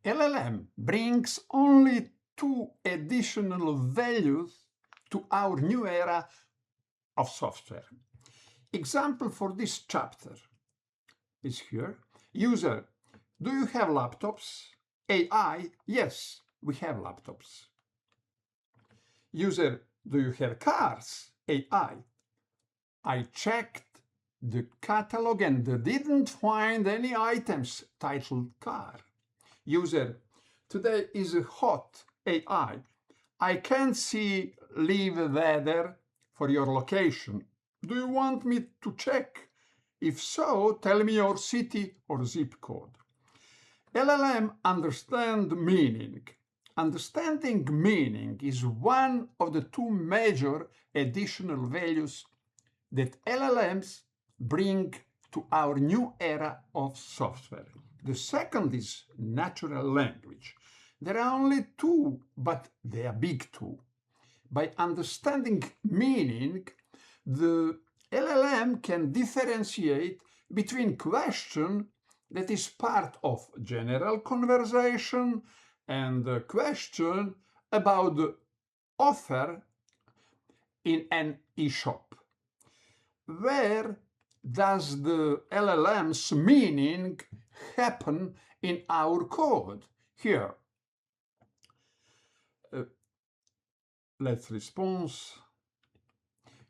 LLM brings only 2 additional values to our new era of software. Example for this chapter is here. User, do you have laptops? AI, yes, we have laptops. User, do you have cars? AI, I checked the catalog and didn't find any items titled car. User, today is hot. AI, I can't see live weather for your location. Do you want me to check? If so, tell me your city or zip code. LLM understand meaning. Understanding meaning is one of the 2 major additional values that LLMs bring to our new era of software. The second is natural language. There are only 2, but they are big 2. By understanding meaning, the LLM can differentiate between question that is part of general conversation and a question about the offer in an e-shop. Where does the LLM's meaning happen in our code? Here. Let's respond.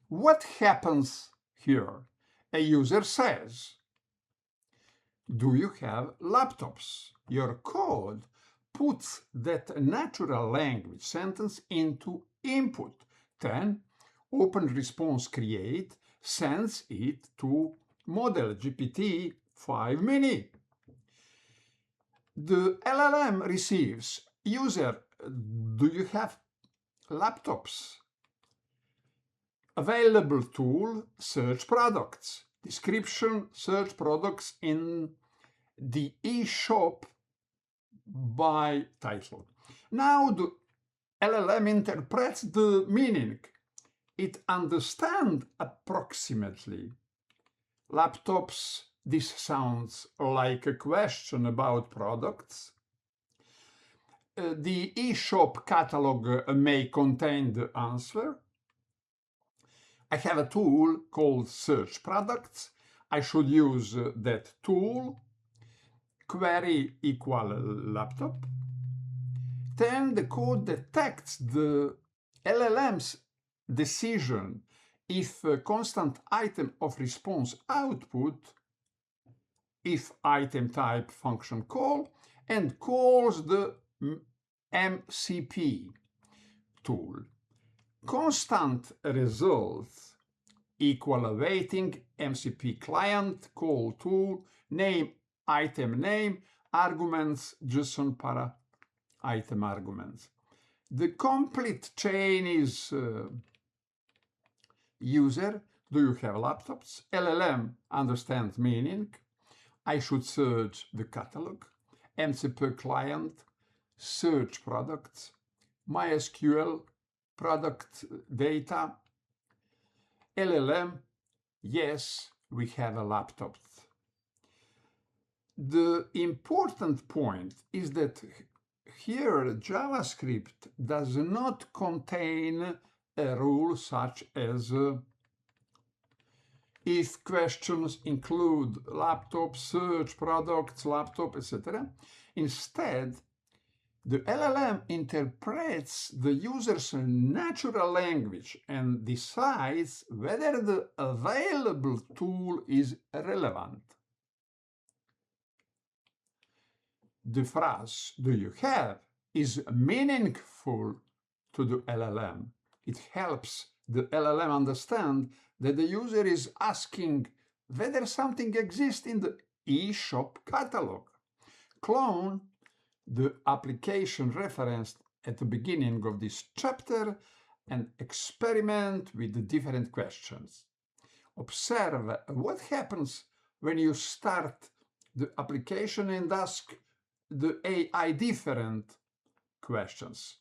What happens here? A user says, do you have laptops? Your code puts that natural language sentence into input. Then open response create sends it to model GPT-5 Mini. The LLM receives, user, do you have laptops? Available tool, search products. Description, search products in the e-shop by title. Now the LLM interprets the meaning. It understands approximately. Laptops, this sounds like a question about products. The e-shop catalog may contain the answer. I have a tool called search products. I should use that tool. Query equal laptop. Then the code detects the LLM's decision if a constant item of response output, if item type function call, and calls the MCP tool. Constant results equal awaiting MCP client, call tool, name, item name, arguments, JSON para item arguments. The complete chain is user, do you have laptops? LLM understands meaning. I should search the catalog. MCP client, search products, MySQL, product data. LLM, yes, we have a laptop. The important point is that here JavaScript does not contain a rule such as if questions include laptop, search products, laptop, etc. Instead, the LLM interprets the user's natural language and decides whether the available tool is relevant. The phrase, do you have, is meaningful to the LLM. It helps the LLM understand that the user is asking whether something exists in the e-shop catalog. Clone the application referenced at the beginning of this chapter and experiment with the different questions. Observe what happens when you start the application and ask the AI different questions.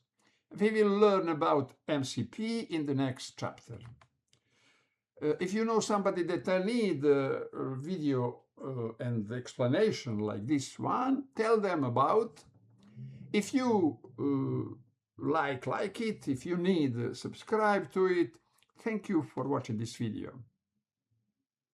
We will learn about MCP in the next chapter. If you know somebody that need a video and explanation like this one, tell them about. If you like it, if you need, subscribe to it. Thank you for watching this video.